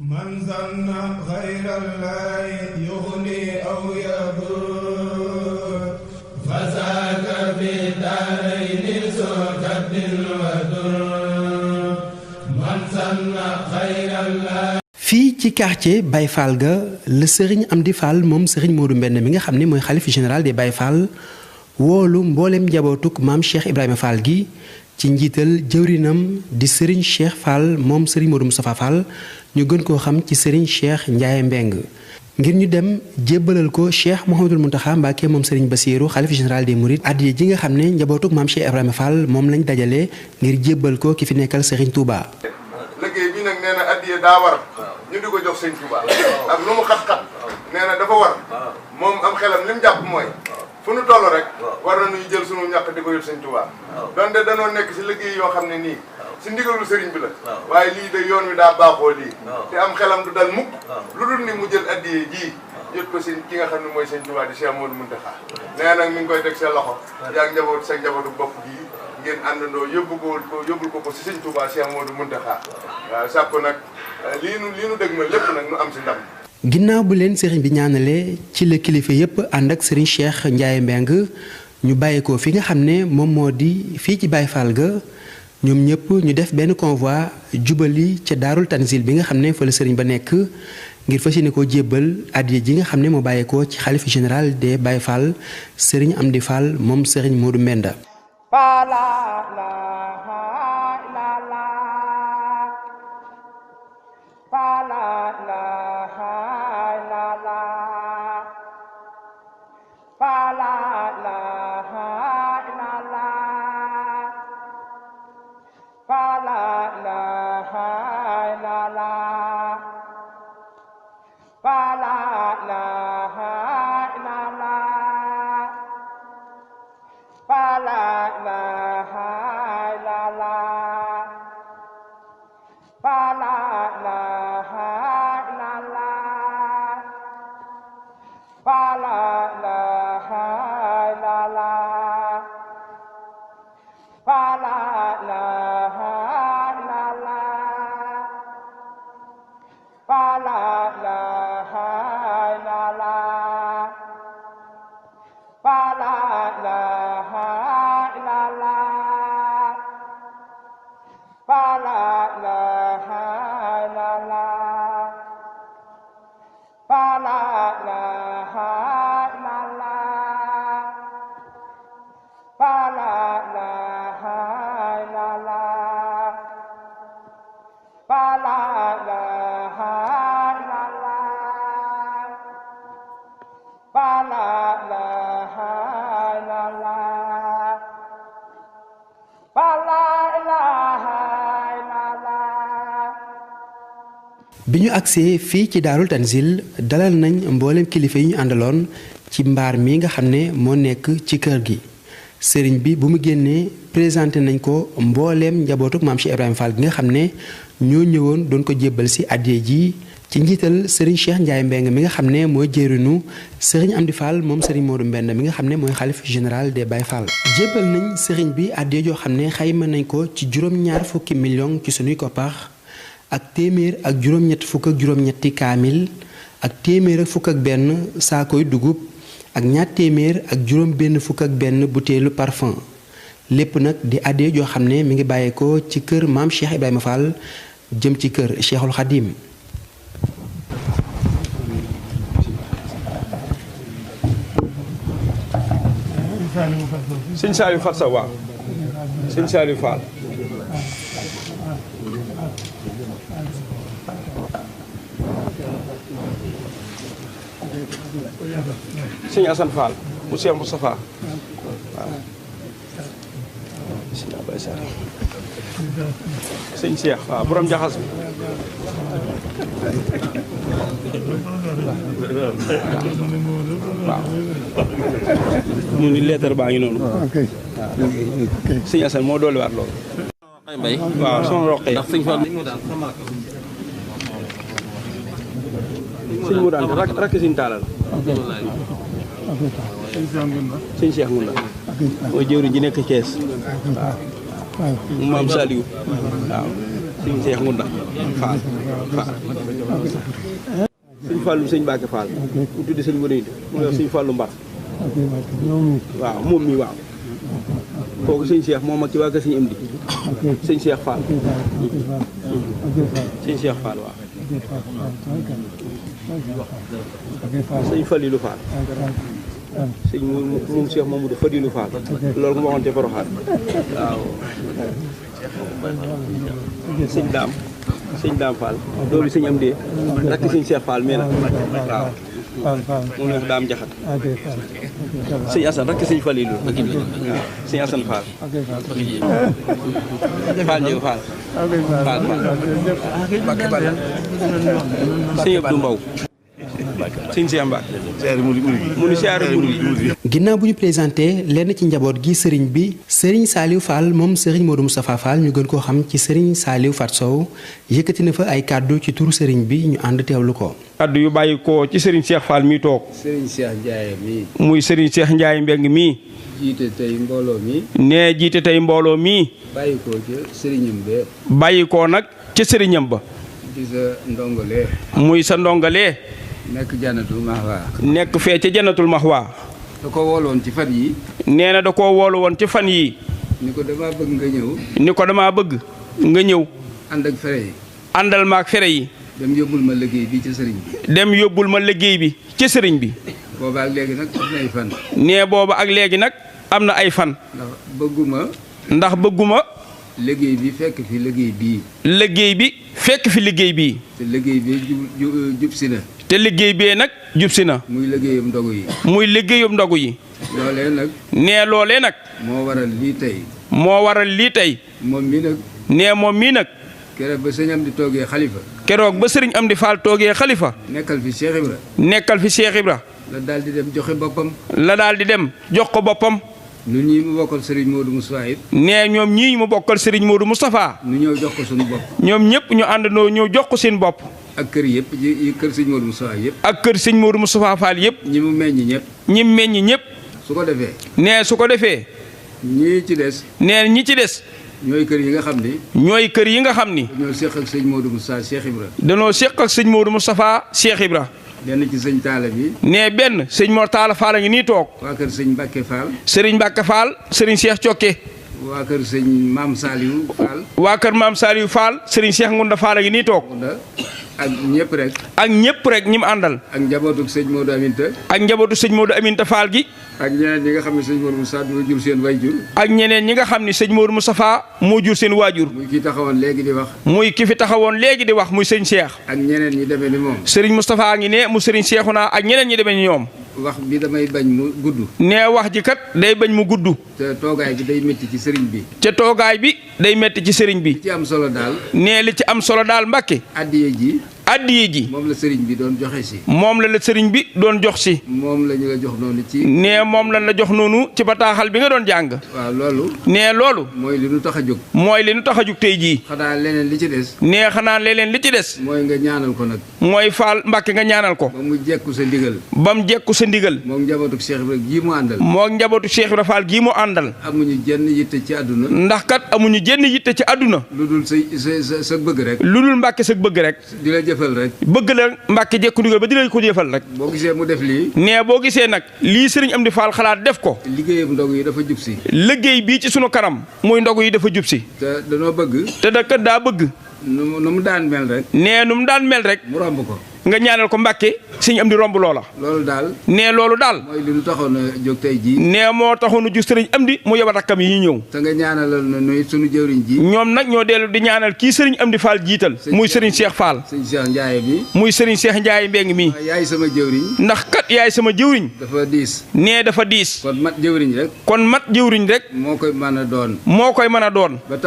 من ظن غير الله يغني أو يضر فذاك في دارين ذو كد ودر من ظن غير الله. fii ci quartier Baye Fall ga la Serigne Amdi Fall moom Serigne Modou Mbend mi nga xam ne mooy xalif général des Baye Fall woolu mboolem njabootuk maam Cheikh Ibrahima Fall gi ci njiital jëwrinam di Serigne Cheikh Fall moom Serigne Modou Moustapha Fall ñu gën koo xam ci Serigne Cheikh Ndiaye Mbeng ngir ñu dem jébbalal ko Cheikh Mouhamadul Mountakha Mbacké moom Serigne Bassirou xalif général des Mourides addiya ji nga xam ne njabootuk maam Cheikh Ibrahima Fall moom lañ dajale ngir jébbal ko ki fi nekkal Serigne Touba. liggéey bi nag nee na addiya daa war ñu di ko jox sëñ Touba ak lu mu xat-xat nee na dafa war moom am xelam li mu jàpp mooy fu nu toll rek war na ñuy jël sunu ñàkk di ko yóbbu sëñ Touba donte danoo nekk si liggéey yoo xam ne nii si ndigalu sëriñ bi la waaye lii de yoon wi daa baaxoo lii te am xelam du dal mukk lu dul ni mu jël addiya ji jot ko si ki nga xam ne mooy sëñ Touba di Cheikh Modou Mountakha nee nag mi ngi koy teg sa loxo yaa njaboot sa njabootu bopp gii ngeen àndandoo yóbbul ko si sëñ Touba Cheikh Modou Mountakha waaw sàkku nag lii nu dëgg ma lépp nag nu am si ndam. ginnaaw bu leen sëriñ bi ñaanalee ci la kilifa yépp ànd ak Serigne Cheikh Ndiaye Mbeng ñu bàyyi ko fi nga xam ne moom moo di fii ci Baye Fall ga ñoom ñëpp ñu def benn convoi jubali ca Daarul Tanzil bi nga xam ne fa la sëriñ ba nekk ngir fas yéene koo jébbal addiya ji nga xam ne moo bàyyeekoo ci xalifa général des Baye Fall Serigne Amdi Fall moom Serigne Modou Mbenda. bi ñu agsee fii ci Daarul Tanzil dalal nañ mboolem kilifa yi ñu àndaloon ci mbaar mi nga xam ne moo nekk ci kër gi sëriñ bi bu mu génnee présenté nañ ko mbooleem njabootuk maam Cheikh Ibrahima Fall gi nga xam ne ñoo ñëwoon doon ko jébbal si addiya ji ci njiital sëriñ Cheikh Ndiaye Mbeng mi nga xam ne mooy jëriñu sëriñ Amdi Fall moom sëriñ Modou Mbend mi nga xam ne mooy xalif général des Baye Fall jébbal nañ sëriñ bi addiya joo xam ne xayma nañ ko ci juróom-ñaar fukki million ci sunuy koppar ak téeméer ak juróom-ñett fukk ak juróom-ñetti kaamil ak téeméer ak fukk ak benn saakoy dugub ak ñaar téeméer ak juróom benn fukk ak benn butéelu parfum lépp nag di addiya joo xam ne mi ngi bàyyeekoo ci kër maam Cheikh Ibrahima Fall jëm ci kër Cheikhul Khadim. sëñ Saliou Fall sa waaw sëñ Saliou Fall sëñ Assane Fall mu Cheikh Moustapha waaw sëñ Cheikh waaw borom jaxas bi waaw mu ni leetar baa ngi noonu waaw sëñ Assane moo dolliwaat loolu waaw soxna Roqe ndax sëñ Fall sëñ mu daan rakk sëñ taalal sëñ Cheikh Ngunda mooy jëwriñ ji nekk Thiès waaw mu maam Saliou waaw sëñ Cheikh Ngunda Fall sëñ Fallu sëñ Mbacke Fall mu tuddi sëñ Bonite mu yor sëñ Fallu Mbar waaw moom mi waaw kooku sëñ Cheikh moom ak ci waa kër sëñ Amdi sëñ Cheikh Fall sëñ Cheikh Fall waaw sëñ Fallilu Fall sëñ moom Cheikh Mamadou Fadilu Fall loolu ko ma waxoon te Poroxaan waaw sëñ Daam Fall loolu sëñ Amdi rakk sëñ Cheikh Fall mais nag waaw moom la Daam Jaxat sëñ Assane rakk sëñ Fallilu waaw sëñ Assane Fall Fall Ndiou Fall sëñ Abdou Mbow sëñ Cheikh Mbacke mu ni siyaare murid ginnaaw bu ñu présenté lenn ci njaboot gi sëriñ bi sëriñ Saliou Fall moom sëriñ Modou Moustapha Fall ñu gën koo xam ci sëriñ Saliou Fat Sow yëkkati na fa ay kàddu ci turu sëriñ bi ñu ànd teewlu ko. kàddu yu bàyyi ko ci sëriñ Cheikh Fall mi toog sëriñ Cheikh Ndiaye mii muy sëriñ Cheikh Ndiaye Mbeng mii jiite tey mbooloo mi nee jiite tey mbooloo mii bàyyi ko ca sëriñam ba bàyyi ko nag ca sëriñam ba di sa ndongalee muy sa ndongalee nekk Jannatul Mahwa nekk fee ca Jannatul Mahwa da ko wooloon ci fan yi nee na da koo woolu woon ci fan yii ni ko damaa bëgg nga ñëw ni ko damaa bëgg nga ñëw ànd ak fere yi àndal maak fere yi dem yóbbul ma liggéey bi ci sëriñ bi dem yóbbul ma liggéey bi ci sëriñ bi booba ak léegi nag am na ay fan nee booba ak léegi nag am na ay fan ndax bëgguma liggéey bi fekk fi liggéey bii liggéey bi fekk fi liggéey bii te liggéey bi jub si na te liggéey bee nag jub si na muy liggéeyam ndogu yi muy liggéeyum ndogu yi loolee nag nee loolee nag moo waral lii tey moom mi nag nee moom mii nag keroog ba sëñ Amdi toogee xalifa keroog ba sëriñ Amdi Fall toogee xalifa nekkal fi Cheikh Ibra la daal di dem joxe boppam la daal di dem jox ko boppam ñun ñii mu bokkal Serigne Modou Moustapha it nee ñoom ñii mu bokkal Serigne Modou Moustapha ñu ñëw jox ko suñu bopp ñoom ñëpp ñu àndandoo ñëw jox ko seen bopp ak kër yëpp kër Serigne Modou Moustapha yëpp ak kër Serigne Modou Moustapha Fall yëpp ñi mu meññ ñëpp ñi meññ ñëpp su ko defee nee su ko defee ñii ci des nee ñi ci des ñooy kër yi nga xam ni ñooy kër yi nga xam ni dañoo séq ak sëñ Modou Moustapha Cheikh Ibra dañoo séq ak sëñ Modou Moustapha Cheikh Ibra benn ci sëñ Talla bi nee benn sëñ Mor Talla Fall a ngi nii toog waa kër sëñ Mbacke Fall sëriñ Mbacke Fall sëriñ Cheikh Cokke waa kër sëñ Maam Saliou Fall waa kër Maam Saliou Fall sëriñ Cheikh Ngunda Fall a ngi nii toog ak ñëpp rek ak ñëpp rek ñi mu àndal ak njabootu sëñ Modou Aminta ak njabootu sëñ Modou Aminta Fall gi ak ñeneen ñi nga xam ne sëñ Modou Moustapha moo jur seen waajur ak ñeneen ñi nga xam ne sëñ Modou Moustapha moo jur seen waajur muy ki taxawoon léegi di wax muy ki fi taxawoon léegi di wax muy sëñ Cheikh ak ñeneen ñi demee ni moom sëriñ Moustapha ngi ne mu sëriñ Cheikhouna ak ñeneen ñi demee ni ñoom wax bi damay bañ mu gudd nee wax ji kat day bañ mu gudd te toogaay bi day métti ci sëriñ bi te toogaay bi day métti ci sëriñ bi li ci am solo daal nee li ci am solo daal Mbàkke addiye ji moom la sëriñ bi doon joxe si moom la sëriñ bi doon jox si moom la ñu la jox noonu ci nee moom lañ la jox noonu ci bataaxal bi nga doon jàng waaw loolu nee loolu mooy li nu tax a jóg mooy li nu tax a jóg tey jii xanaa leneen li ci des nee xanaa leneen li ci des mooy nga ñaanal ko nag mooy Fall Mbàkke nga ñaanal ko ba mu jekku sa ndigal ba mu jekku sa ndigal moom njabootu Cheikh Ibra gii mu àndal moom njabootu Cheikh Ibra Fall gii mu àndal amuñu jenn yitte ci àdduna ndax kat amuñu jenn yitte ci àdduna lu dul sa bëgg rek lu dul Mbàkke sa bëgg rek di la jëfal rek bëgg la Mbàkke jekku ndigal ba di la ko jëfal rek boo gisee mu def lii nee boo gisee nag lii sëriñ Amdi Fall xalaat def ko liggéeyam ndog yi dafa jub si liggéey bii ci sunu kanam muy ndog yi dafa jub si te danoo bëgg te da kat daa bëgg nu mu daan mel rek nee nu mu daan mel rek mu romb ko nga ñaanal ko Mbàkke sëñ Amdi romb loola loolu daal nee loolu daal mooy li nu taxoon a jóg tey jii nee moo taxoon a jóg sëriñ Amdi mu yebal rakkam yi ñëw te nga ñaanalal na nuy sunu jëwriñ ji ñoom nag ñoo dellu di ñaanal kii sëriñ Amdi Fall jiital muy sëriñ Cheikh Fall sëñ Cheikh Ndiaye bi muy sëriñ Cheikh Ndiaye Mbeng mi yaay sama jëwriñ ndax kat yaay sama jëwriñ dafa diis nee dafa diis kon mat jëwriñ rek kon mat jëwriñ rek moo koy mën a doon moo koy mën a doon ba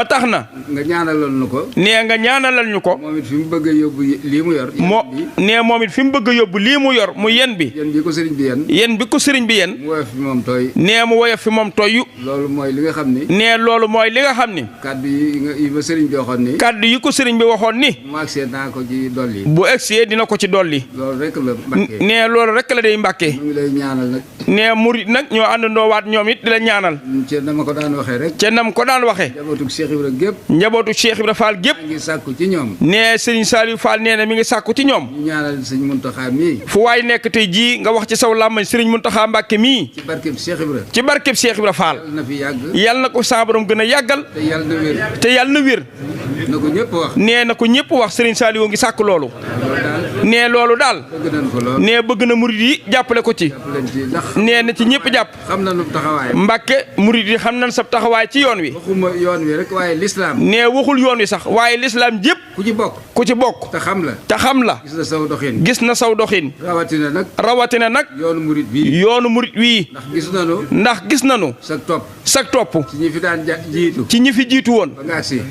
tax na nga ñaanalal ñu ko nee nga ñaanalal ñu ko moom it fi mu bëgg a yóbbu lii mu yor moo nee moom it fi mu bëgg a yóbbu lii mu yor mu yen bi. yen bi ko sëriñ bi yen. yen bi ko sëriñ bi yen. mu woyof fi moom tooy. nee mu woyof fi moom tooy. loolu mooy li nga xam ni. nee loolu mooy li nga xam ni. kaddu yi ma sëriñ bi waxoon ni. kaddu yi ko sëriñ bi waxoon ni. mu agsee naa ko ci dolli. bu agsee dina ko ci dolli. loolu rek la Mbàkke. nee loolu rek la day Mbàkke. mu ngi lay ñaanal nag. nee murit nag ñoo àndandoo waat ñoom it di la ñaanal. ca na ma ko daan waxee rek. ca nam ko daan waxee. njabootu Cheikh Ibra gépp. njabootu Cheikh Ibra Fall gépp. maa ngi sàkku ci ñoom. nee sëriñ Saliou Fall nee na mi ngi sàkku ci ñoom. ñu ñaanal sëñ Muntaxa mii. fu waay nekk tey jii nga wax ci saw làmmañ sëriñ Muntaxa Mbàkke mii. ci barkeb Cheikh Ibra. ci barkeb Cheikh Ibra Fall. yàlla na fi yàgg. yàlla na ko sa borom gën a yàggal. te yàlla na wér. te yàlla na wér. na ko ñëpp wax. nee na ko ñëpp wax sëriñ Saliou ngi sàkk loolu. nee loolu daal. bëgg nañ ko lool. nee bëgg na murit yi jàppale ko ci. jàppaleen ci ndax. nee na ci ñëpp jàpp. xam nañu taxawaayam. Mbàkke murit yi xam nañ sa taxawaay ci yoon wi. waxuma yoon wi rek waaye lislaam. nee waxul yoon wi sax waaye lislaam jépp ku ci bokk. ku ci bokk. te xam la. te xam la. gis na saw doxin. gis na saw doxin. rawatina nag. yoonu murit bii. yoonu murit wii. ndax gis nañu. sag topp. topp. ci ñi fi daan jiitu. ci ñi fi jiitu woon.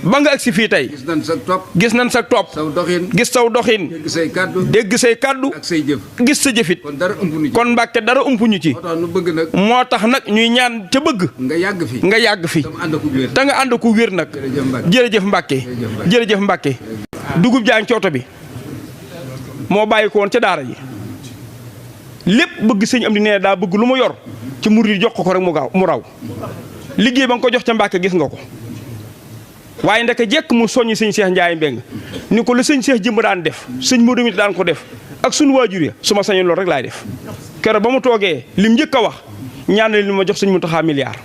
ba nga agsi fii tey. gis nañ sag topp. gis nañ sag topp. saw doxin. gis saw doxin. dégg say kaddu. dégg say kaddu. ak say jëf. gis sa jëfit. kon dara umpuñu ci. kon Mbàkke dara umpuñu ci. moo tax nu bëgg nag. moo tax nag ñuy ñaan ca bëgg. nga yàgg fi. nga yàgg fi. te nga ànd ku wér nag. jërëjëf Mbàkke. jërëjëf Mbàkke. dugub jaa ngi ci oto bi. moo bàyyi ko woon ca daara ji. lépp bëgg sëñ am di nee daa bëgg lu mu yor ci murid yi jox ko rek mu raw liggéey ba nga ko jox ca Mbàkke gis nga ko waaye ndeke jekk mu soññi sëñ Cheikh Ndiaye Mbeng ni ko la sëñ Cheikh jëmb daan def sëñ Modou mi daan ko def ak sunu waajur ya su ma sañoon loolu rek laay def keroog ba mu toogee lim njëkk a wax ñaanal li ma jox sëñ Mountakha milliard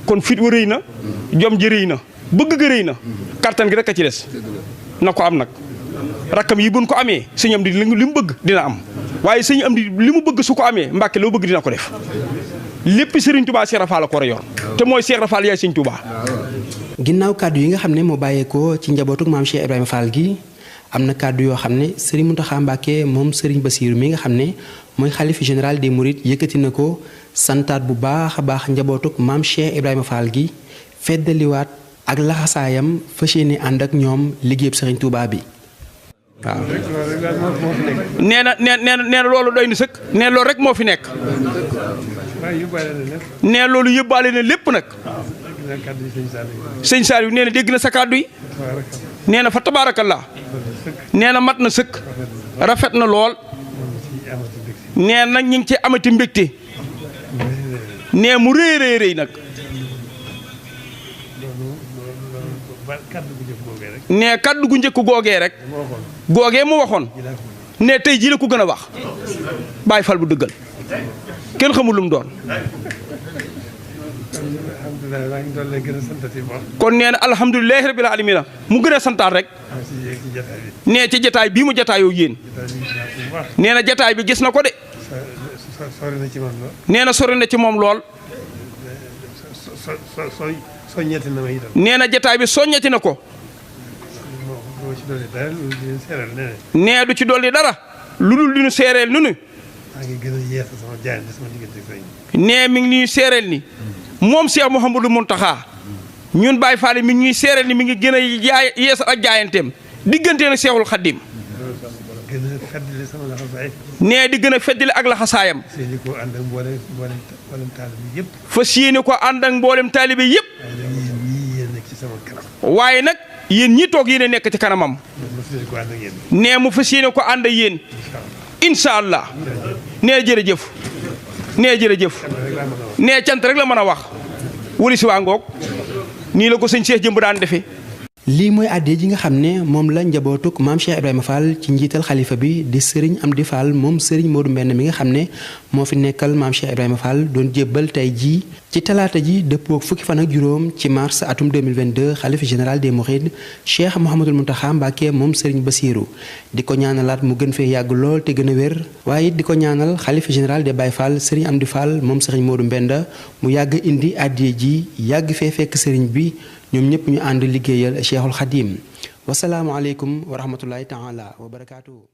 kon fit wa rëy na jom ji rëy na bëgg ga rëy na kattan gi rek a ci des na ko am nag rakkam yi buñ ko amee sëñ am di li mu bëgg dina am waaye sëñ am di li mu bëgg su ko amee Mbàkke loo bëgg dina ko def lépp Sëriñ Tuubaa Cheikh Rafal la ko war a yor te mooy Cheikh Rafal yaay sëñ Tuubaa. ginnaaw kàddu yi nga xam ne moo bàyyeekoo ci njabootuk maam Cheikh Ibrahima Fall gi am na kàddu yoo xam ne Serigne Mountakha Mbacké moom Serigne Bassirou mi nga xam ne mooy xalif général des Mourides yëkkati na ko santaat bu baax a baax njabootuk maam Cheikh Ibrahima Fall gi feddaliwaat ak laxasaayam fas yéene ànd ak ñoom liggéeyub Serigne Touba bi. waaw nee na loolu doy na sëkk nee loolu rek moo fi nekk nee loolu yóbbaale na lépp nag sëñ Saliou nee na dégg na sa kàddu yi nee na fa tabaarakallaa nee na mat na sëkk rafet na lool nee nag ñu ngi ci amati mbégte nee mu rëy rëy nag nee kaddu gu njëkk googee rek googee mu waxoon ne tey jii la ko gën a wax Baay Fall bu dëggal kenn xamul lu mu doon kon nee na alhamdulilahi rabbil alamina mu gën a santaat rek nee ci jataay bii mu jataayoo yéen nee na jataay bi gis na ko de nee na sori na ci moom lool nee na jataay bi soññati na ko nee du ci dolli dara lu dul di nu seereel nu nu nee mi ngi ñuy seereel ni moom Cheikh Mouhamadou Mountakha ñun Baye Fall mi ngi ñuy seereel ni mi ngi gën a yeesal ak jaayanteem diggante na Cheikhul Khadim nee di gën a feddali ak laxasaayam fas yéene ko ànd ak mboolem taalibe yëpp waaye nag yéen ñi toog yéen a nekk ci kanamam nee mu fas yéene ko ànd ak yéen incha allah nee jërëjëf nee jërëjëf nee cant rek la mën a wax wuli si waa ngoog nii la ko sëñ Cheikh jëmb daan defee. lii mooy àddee ji nga xam ne moom la njabootuk maam Cheikh Ibrahima Fall ci njiital xalifa bi di Serigne Amdi Fall moom Serigne Modou Mbenn mi nga xam ne moo fi nekkal maam Cheikh Ibrahima Fall doon jébbal tey jii ci talaata ji dëppoo fukki fan ak juróom ci mars atum 2022 xalifa général des Mourides Cheikh Mouhamadoul Mountakha Mbacké moom Serigne Bassirou di ko ñaanalaat mu gën fee yàgg lool te gën a wér waaye it di ko ñaanal xalifa général des Baye Fall Serigne Amdi Fall moom Serigne Modou Mbenda mu yàgg indi àddee ji yàgg fee fekk Serigne bi ñoom ñëpp ñu ànd liggéeyal Cheikhul Khadim wasalaamualeykum wa rahmatullahi taala wa barakaatu.